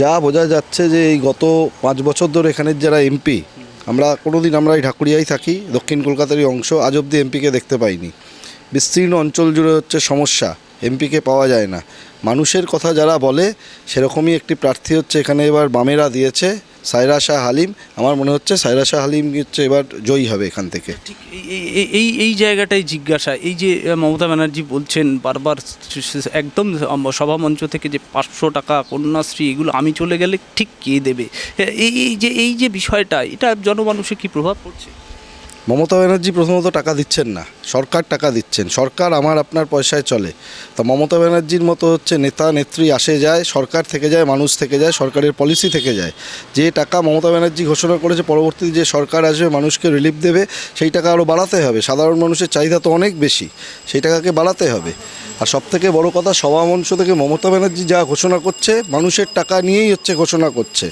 যা বোঝা যাচ্ছে যে এই গত 5 বছর ধরে এখানের যারা এমপি, আমরা এই ঢাকুরিয়ায় থাকি, দক্ষিণ কলকাতারই অংশ, আজ অব্দি এমপিকে দেখতে পাইনি। বিস্তীর্ণ অঞ্চল জুড়ে হচ্ছে সমস্যা, এমপিকে পাওয়া যায় না। মানুষের কথা যারা বলে সেরকমই একটি প্রার্থী হচ্ছে এখানে এবার বামেরা দিয়েছে, সায়রা শাহ হালিম। আমার মনে হচ্ছে সায়রা শাহ হালিম হচ্ছে এবার জয়ী হবে এখান থেকে। ঠিক এই জায়গাটাই জিজ্ঞাসা, এই যে মমতা ব্যানার্জি বলছেন বারবার একদম সভামঞ্চ থেকে যে 500 টাকা কন্যাশ্রী, এগুলো আমি চলে গেলে ঠিক কে দেবে, এই যে বিষয়টা, এটা জনমানুষে কি প্রভাব পড়ছে? মমতা ব্যানার্জি প্রথমত টাকা দিচ্ছেন না, সরকার টাকা দিচ্ছেন। সরকার আমার আপনার পয়সায় চলে। তা মমতা ব্যানার্জির মতো হচ্ছে নেতা নেত্রী আসে যায়, সরকার থেকে যায়, মানুষ থেকে যায়, সরকারের পলিসি থেকে যায়। যে টাকা মমতা ব্যানার্জি ঘোষণা করেছে পরবর্তীতে যে সরকার আসবে মানুষকে রিলিফ দেবে, সেই টাকা আরও বাড়াতে হবে। সাধারণ মানুষের চাহিদা তো অনেক বেশি, সেই টাকাকে বাড়াতে হবে। আর সবথেকে বড় কথা, সভামঞ্চ থেকে মমতা ব্যানার্জি যা ঘোষণা করছে মানুষের টাকা নিয়েই হচ্ছে ঘোষণা করছে।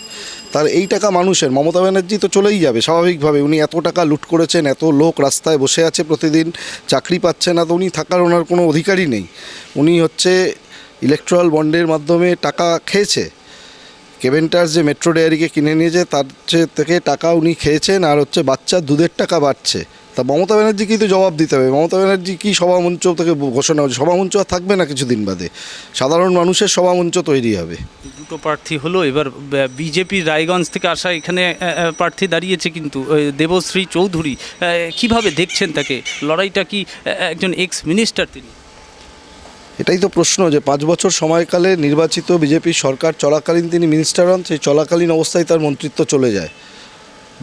তার এই টাকা মানুষের, মমতা ব্যানার্জি তো চলেই যাবে স্বাভাবিকভাবে। উনি এত টাকা লুট করেছেন, এত লোক রাস্তায় বসে আছে প্রতিদিন, চাকরি পাচ্ছে না, তো উনি থাকার ওনার কোনো অধিকারই নেই। উনি হচ্ছে ইলেকট্রাল বন্ডের মাধ্যমে টাকা খেয়েছে। কেভেন্টার্স যে মেট্রো ডেয়ারিকে কিনে নিয়েছে তার থেকে টাকা উনি খেয়েছেন, আর হচ্ছে বাচ্চার দুধের টাকা বাড়ছে। তা মমতা ব্যানার্জিকেই তো জবাব দিতে হবে। মমতা ব্যানার্জি কি সভামঞ্চ থেকে ঘোষণা হচ্ছে? সভামঞ্চ আর থাকবে না কিছুদিন বাদে, সাধারণ মানুষের সভামঞ্চ তৈরি হবে। দুটো প্রার্থী হলো, এবার বিজেপি রায়গঞ্জ থেকে আসা এখানে প্রার্থী দাঁড়িয়েছে কিন্তু দেবশ্রী চৌধুরী, কিভাবে দেখছেন তাকে? লড়াইটা কি, একজন এক্স মিনিস্টার তিনি। এটাই তো প্রশ্ন, যে 5 বছর সময়কালে নির্বাচিত বিজেপির সরকার চলাকালীন তিনি মিনিস্টার হন, সেই চলাকালীন অবস্থায় তার মন্ত্রিত্ব চলে যায়।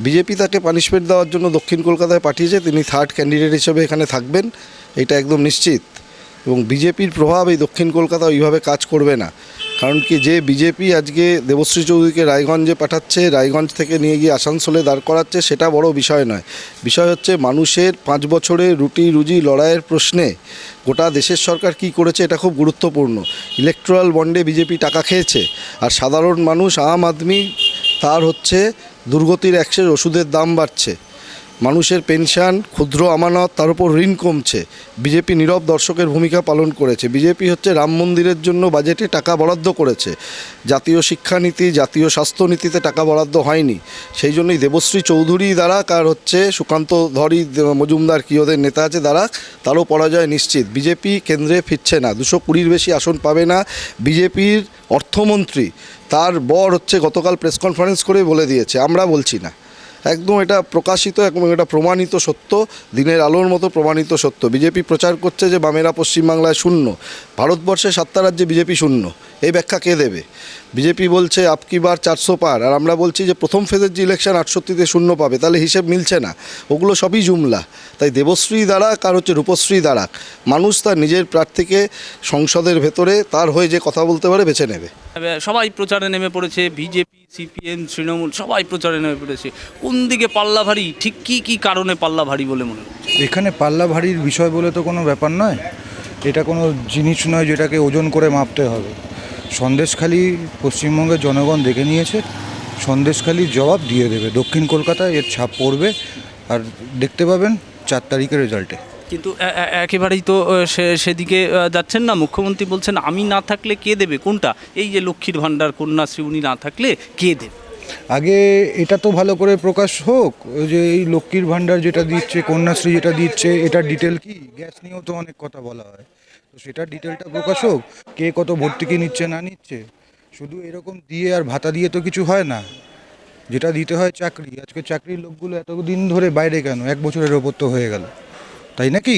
বিজেপি তাকে পানিশমেন্ট দেওয়ার জন্য দক্ষিণ কলকাতায় পাঠিয়েছে, তিনি থার্ড ক্যান্ডিডেট হিসেবে এখানে থাকবেন, এটা একদম নিশ্চিত। এবং বিজেপির প্রভাব এই দক্ষিণ কলকাতা ওইভাবে কাজ করবে না। কারণ কি, যে বিজেপি আজকে দেবশ্রী চৌধুরীকে রায়গঞ্জে পাঠাচ্ছে, রায়গঞ্জ থেকে নিয়ে গিয়ে আসানসোলে দাঁড় করাচ্ছে, সেটা বড় বিষয় নয়। বিষয় হচ্ছে মানুষের 5 বছরের রুটি রুজি লড়াইয়ের প্রশ্নে গোটা দেশের সরকার কি করেছে, এটা খুব গুরুত্বপূর্ণ। ইলেকট্রাল বন্ডে বিজেপি টাকা খেয়েছে, আর সাধারণ মানুষ, আম আদমি, তার হচ্ছে দুর্গতির অ্যাক্সেস, ওষুধের দাম বাড়ছে, মানুষের পেনশন, ক্ষুদ্র আমানত, তার উপর ঋণ কমছে। বিজেপি নীরব দর্শকের ভূমিকা পালন করেছে। বিজেপি হচ্ছে রাম মন্দিরের জন্য বাজেটে টাকা বরাদ্দ করেছে, জাতীয় শিক্ষানীতি, জাতীয় স্বাস্থ্যনীতিতে টাকা বরাদ্দ হয়নি। সেই জন্যই দেবশ্রী চৌধুরী দ্বারা, আর হচ্ছে সুকান্ত ধরি মজুমদার কি ওদের নেতা আছে দ্বারা, তারও পরাজয় নিশ্চিত। বিজেপি কেন্দ্রে ফিরছে না, 220-র বেশি আসন পাবে না। বিজেপির অর্থমন্ত্রী, তার বর হচ্ছে গতকাল প্রেস কনফারেন্স করে বলে দিয়েছে, আমরা বলছি না, একদম এটা প্রকাশিত এবং এটা প্রমাণিত সত্য, দিনের আলোর মতো প্রমাণিত সত্য। বিজেপি প্রচার করছে যে বামেরা পশ্চিমবাংলায় শূন্য, ভারতবর্ষে 7টা রাজ্যে বিজেপি শূন্য। এই ব্যাখ্যা কে দেবে? বিজেপি বলছে আপকি বার 400 পার, আর আমরা বলছি যে প্রথম ফেজের যে ইলেকশন 68-তে শূন্য পাবে, তাহলে হিসেব মিলছে না। ওগুলো সবই জুমলা। তাই দেবশ্রী দাঁড়াক আর হচ্ছে রূপশ্রী দাঁড়াক, মানুষ তার নিজের প্রার্থীকে সংসদের ভেতরে তার হয়ে যে কথা বলতে পারে বেছে নেবে। সবাই প্রচারে নেমে পড়েছে, বিজেপি, সিপিএম, তৃণমূল সবাই প্রচারে নেমে পড়েছে। কোন দিকে পাল্লা ভারী, ঠিক কি কারণে পাল্লা ভারী বলে মনে হচ্ছে? এখানে পাল্লা ভারীর বিষয় বলে তো কোনো ব্যাপার নয়, এটা কোনো জিনিস নয় যেটাকে ওজন করে মাপতে হবে। সন্দেশখালি পশ্চিমবঙ্গের জনগণ দেখে নিয়েছে, সন্দেশখালির জবাব দিয়ে দেবে। দক্ষিণ কলকাতায় এর ছাপ পড়বে, আর দেখতে পাবেন 4 তারিখের রেজাল্টে। কিন্তু একেবারেই তো সেদিকে যাচ্ছেন না। মুখ্যমন্ত্রী বলছেন আমি না থাকলে কে দেবে? কোনটা? এই যে লক্ষ্মীর ভাণ্ডার, কন্যাশ্রী, উনি না থাকলে কে দেবে? আগে এটা তো ভালো করে প্রকাশ হোক, ওই যে এই লক্ষ্মীর ভাণ্ডার যেটা দিচ্ছে, কন্যাশ্রী যেটা দিচ্ছে, এটার ডিটেল কি? গ্যাস নিয়েও তো অনেক কথা বলা হয়, তো সেটার ডিটেলটা প্রকাশ হোক, কে কত ভর্তুকি নিচ্ছে না নিচ্ছে। শুধু এরকম দিয়ে আর ভাতা দিয়ে তো কিছু হয় না, যেটা দিতে হয় চাকরি। আজকে চাকরির লোকগুলো এতদিন ধরে বাইরে কেন? 1 বছরের ওপর তো হয়ে গেল, তাই নাকি?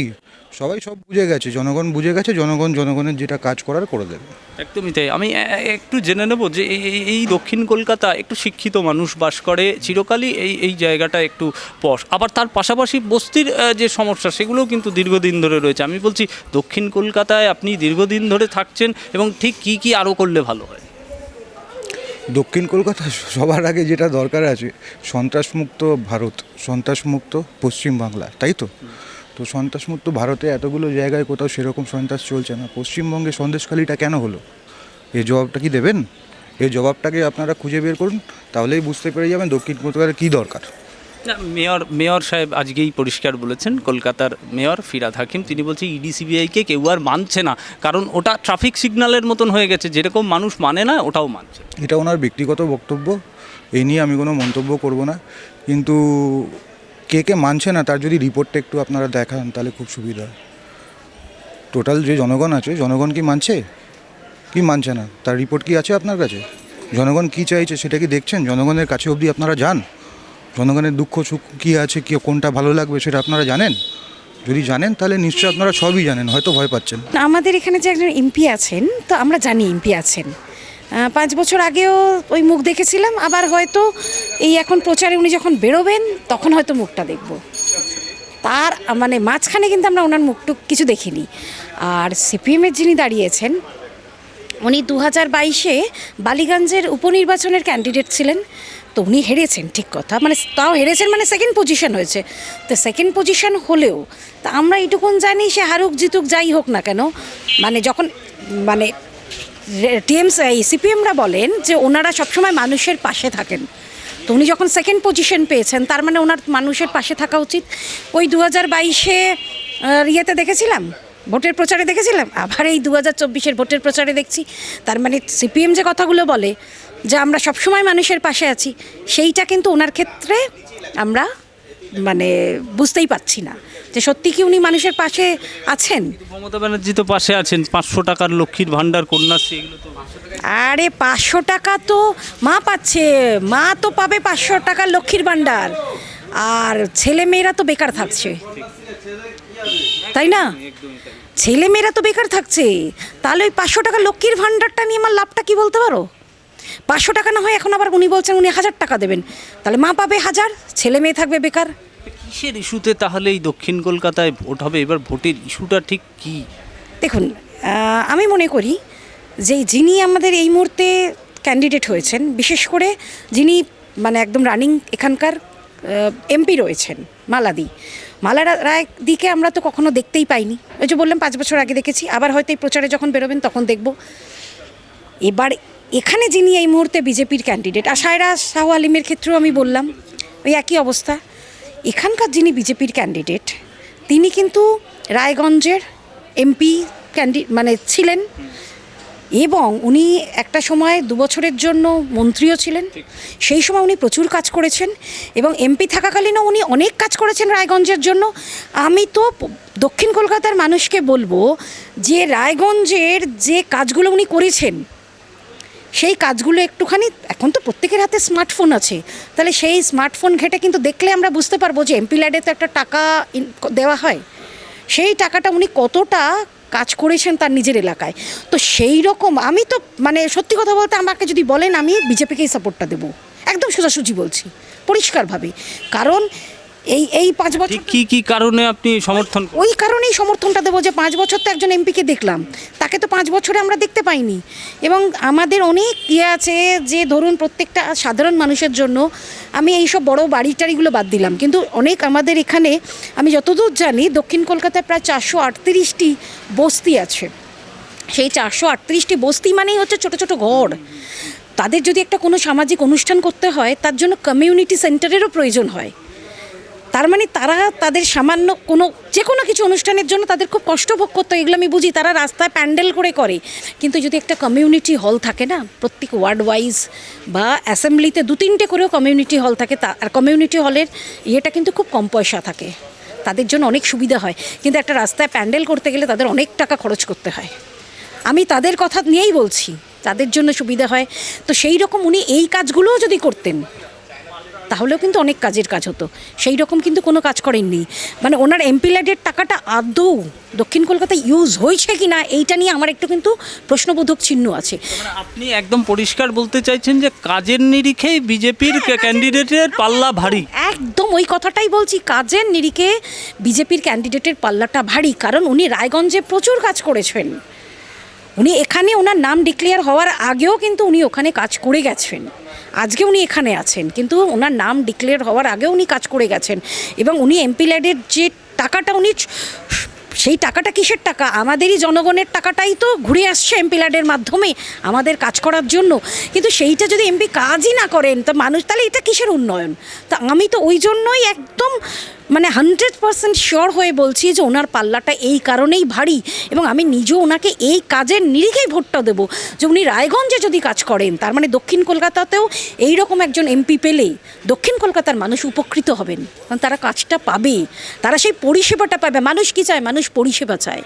সবাই সব বুঝে গেছে, জনগণ বুঝে গেছে, জনগণের যেটা কাজ করার করে দেবে। একদমই তাই। আমি একটু জেনে নেব যে এই দক্ষিণ কলকাতা একটু শিক্ষিত মানুষ বাস করে, চিরকালই এই জায়গাটা একটু পশ। আবার তার পাশাপাশি বস্তির যে সমস্যা, সেগুলোও কিন্তু দীর্ঘদিন ধরে রয়েছে। আমি বলছি দক্ষিণ কলকাতায় আপনি দীর্ঘদিন ধরে থাকছেন, এবং ঠিক কি আরও করলে ভালো হয়? দক্ষিণ কলকাতা সবার আগে যেটা দরকার আছে, সন্ত্রাসমুক্ত ভারত, সন্ত্রাসমুক্ত পশ্চিমবাংলা, তাই তো? তো সন্ত্রাসমুক্ত ভারতে এতগুলো জায়গায় কোথাও সেরকম সন্ত্রাস চলছে না, পশ্চিমবঙ্গে সন্দেশখালিটা কেন হলো? এই জবাবটা কি দেবেন? এই জবাবটাকে আপনারা খুঁজে বের করুন, তাহলেই বুঝতে পেরে যাবেন দক্ষিণ কলকাতার কী দরকার। না, মেয়র সাহেব আজকেই পরিষ্কার বলেছেন, কলকাতার মেয়র ফিরহাদ হাকিম, তিনি বলছে ইডি সিবিআইকে কেউ আর মানছে না, কারণ ওটা ট্রাফিক সিগন্যালের মতন হয়ে গেছে, যেরকম মানুষ মানে না ওটাও মানছে। এটা ওনার ব্যক্তিগত বক্তব্য, এই নিয়ে আমি কোনো মন্তব্য করব না। কিন্তু কে কে মানছে না তার যদি রিপোর্টটা একটু আপনারা দেখান তাহলে খুব সুবিধা হয়। টোটাল যে জনগণ আছে, জনগণ কি মানছে কি মানছে না, তার রিপোর্ট কি আছে আপনার কাছে? জনগণ কি চাইছে সেটা কি দেখছেন? জনগণের কাছে অবধি আপনারা যান? জনগণের দুঃখ সুখ কী আছে, কী কোনটা ভালো লাগবে সেটা আপনারা জানেন? যদি জানেন তাহলে নিশ্চয়ই আপনারা সবই জানেন, হয়তো ভয় পাচ্ছেন। আমাদের এখানে যে একজন এমপি আছেন, তো আমরা জানি এমপি আছেন, 5 বছর আগেও ওই মুখ দেখেছিলাম, আবার হয়তো এই এখন প্রচারে উনি যখন বেরোবেন তখন হয়তো মুখটা দেখব। তার মানে মাঝখানে কিন্তু আমরা ওনার মুখটুক কিছু দেখিনি। আর সিপিএমের যিনি দাঁড়িয়েছেন, উনি 2022-এ বালিগঞ্জের উপনির্বাচনের ক্যান্ডিডেট ছিলেন। তো উনি হেরেছেন, ঠিক কথা, মানে তাও হেরেছেন, মানে সেকেন্ড পজিশন হয়েছে। তো সেকেন্ড পজিশন হলেও তা আমরা এইটুকুন জানি, সে হারুক জিতুক যাই হোক না কেন, মানে যখন মানে সিপিএমরা বলেন যে ওনারা সবসময় মানুষের পাশে থাকেন, তো উনি যখন সেকেন্ড পজিশন পেয়েছেন তার মানে ওনার মানুষের পাশে থাকা উচিত। ওই 2022-এ ইয়েতে দেখেছিলাম, ভোটের প্রচারে দেখেছিলাম, আবার এই 2024-এর ভোটের প্রচারে দেখছি। তার মানে সিপিএম যে কথাগুলো বলে যে আমরা সবসময় মানুষের পাশে আছি, সেইটা কিন্তু ওনার ক্ষেত্রে আমরা মানে বুঝতেই পারছি না যে সত্যি কি উনি মানুষের পাশে আছেন। মমতা ব্যানার্জি তো পাশে আছেন, 500 টাকার লক্ষ্মীর ভাণ্ডার, কন্যাশ্রী, এগুলো তো। আরে 500 টাকা তো মা পাচ্ছে, মা তো পাবে 500 টাকার লক্ষ্মীর ভাণ্ডার, আর ছেলে মেয়েরা তো বেকার থাকছে, তাই না? ছেলে মেয়েরা তো বেকার থাকছে, তাহলে ওই 500 টাকা লক্ষ্মীর ভাণ্ডারটা নিয়ে আমার লাভটা কি বলতে পারো? 500 টাকা না হয় এখন আবার উনি বলছেন উনি 1000 টাকা দেবেন, তাহলে মা পাবে 1000, ছেলে মেয়ে থাকবে বেকার। কিসের ইস্যুতে তাহলে এই দক্ষিণ কলকাতায় ভোট হবে এবার? ভোটের ইস্যুটা ঠিক কি? দেখুন, আমি মনে করি যে যিনি আমাদের এই মুহূর্তে ক্যান্ডিডেট হয়েছেন, বিশেষ করে যিনি মানে একদম রানিং এখানকার এমপি রয়েছেন, মালা রায়দিকে আমরা তো কখনো দেখতেই পাইনি। ওই যে বললাম 5 বছর আগে দেখেছি, আবার হয়তো এই প্রচারে যখন বেরোবেন তখন দেখব। এবার এখানে যিনি এই মুহূর্তে বিজেপির ক্যান্ডিডেট, আর সায়রা শাহ আলিমের ক্ষেত্রেও আমি বললাম ওই একই অবস্থা। এখানকার যিনি বিজেপির ক্যান্ডিডেট, তিনি কিন্তু রায়গঞ্জের এমপি মানে ছিলেন, এবং উনি একটা সময় 2 বছরের জন্য মন্ত্রীও ছিলেন। সেই সময় উনি প্রচুর কাজ করেছেন, এবং এমপি থাকাকালীনও উনি অনেক কাজ করেছেন রায়গঞ্জের জন্য। আমি তো দক্ষিণ কলকাতার মানুষকে বলবো যে রায়গঞ্জের যে কাজগুলো উনি করেছেন, সেই কাজগুলো একটুখানি, এখন তো প্রত্যেকের হাতে স্মার্টফোন আছে, তাহলে সেই স্মার্টফোন ঘেটে কিন্তু দেখলে আমরা বুঝতে পারবো যে এমপি ল্যাডে তো একটা টাকা দেওয়া হয়, সেই টাকাটা উনি কতটা কাজ করেছেন তার নিজের এলাকায়। তো সেই রকম আমি তো মানে সত্যি কথা বলতে আমাকে যদি বলেন, আমি বিজেপিকেই সাপোর্টটা দেবো, একদম সোজাসুজি বলছি পরিষ্কারভাবে। কারণ এই 5 বছর কি কারণে আপনি সমর্থন? ওই কারণেই সমর্থনটা দেবো যে 5 বছর তো একজন এমপিকে দেখলাম, তাকে তো 5 বছরে আমরা দেখতে পাইনি। এবং আমাদের অনেক আছে যে ধরুন প্রত্যেকটা সাধারণ মানুষের জন্য, আমি এইসব বড় বাড়ি টাড়িগুলো বাদ দিলাম, কিন্তু অনেক আমাদের এখানে আমি যতদূর জানি দক্ষিণ কলকাতায় প্রায় 438টি বস্তি আছে। সেই 438টি বস্তি মানেই হচ্ছে ছোট ছোট ঘর। তাদের যদি একটা কোনো সামাজিক অনুষ্ঠান করতে হয়, তার জন্য কমিউনিটি সেন্টারেরও প্রয়োজন হয়। তার মানে তারা তাদের সামান্য যে কোনো কিছু অনুষ্ঠানের জন্য তাদের খুব কষ্ট ভোগ করতে হয়, এগুলো আমি বুঝি। তারা রাস্তায় প্যান্ডেল করে, কিন্তু যদি একটা কমিউনিটি হল থাকে না, প্রত্যেক ওয়ার্ড ওয়াইজ বা অ্যাসেম্বলিতে 2-3টে করেও কমিউনিটি হল থাকে, আর কমিউনিটি হলের ইয়েটা কিন্তু খুব কম পয়সা থাকে, তাদের জন্য অনেক সুবিধা হয়। কিন্তু একটা রাস্তায় প্যান্ডেল করতে গেলে তাদের অনেক টাকা খরচ করতে হয়। আমি তাদের কথা নিয়েই বলছি, তাদের জন্য সুবিধা হয়। তো সেই রকম উনি এই কাজগুলোও যদি করতেন তাহলেও কিন্তু অনেক কাজের কাজ হতো। সেই রকম কিন্তু কোনো কাজ করেননি। মানে ওনার এমপি ল্যাডের টাকাটা আদৌ দক্ষিণ কলকাতায় ইউজ হয়েছে কি না, এইটা নিয়ে আমার একটু কিন্তু প্রশ্নবোধক চিহ্ন আছে। আপনি একদম পরিষ্কার বলতে চাইছেন যে কাজের নিরিখে বিজেপির ক্যান্ডিডেটের পাল্লা ভারী? একদম ওই কথাটাই বলছি, কাজের নিরিখে বিজেপির ক্যান্ডিডেটের পাল্লাটা ভারী। কারণ উনি রায়গঞ্জে প্রচুর কাজ করেছেন, উনি এখানে ওনার নাম ডিক্লেয়ার হওয়ার আগেও কিন্তু উনি ওখানে কাজ করে গেছেন। আজকে উনি এখানে আছেন, কিন্তু ওনার নাম ডিক্লেয়ার হওয়ার আগেও উনি কাজ করে গেছেন। এবং উনি এমপি ল্যাডের যে টাকাটা উনি সেই টাকাটা কিসের টাকা? আমাদেরই জনগণের টাকাটাই তো ঘুরে আসছে এমপি ল্যাডের মাধ্যমে আমাদের কাজ করার জন্য। কিন্তু সেইটা যদি এমপি কাজই না করেন তা মানুষ, তাহলে এটা কিসের উন্নয়ন? তা আমি তো ওই জন্যই একদম মানে 100% শিওর হয়ে বলছি যে ওনার পাল্লাটা এই কারণেই ভারী, এবং আমি নিজেও ওনাকে এই কাজের নিরিখেই ভোটটা দেবো যে উনি রায়গঞ্জে যদি কাজ করেন, তার মানে দক্ষিণ কলকাতাতেও এই রকম একজন এমপি পেলে দক্ষিণ কলকাতার মানুষ উপকৃত হবেন, কারণ তারা কাজটা পাবে, তারা সেই পরিষেবাটা পাবে। মানুষ কি চায়? মানুষ পরিষেবা চায়।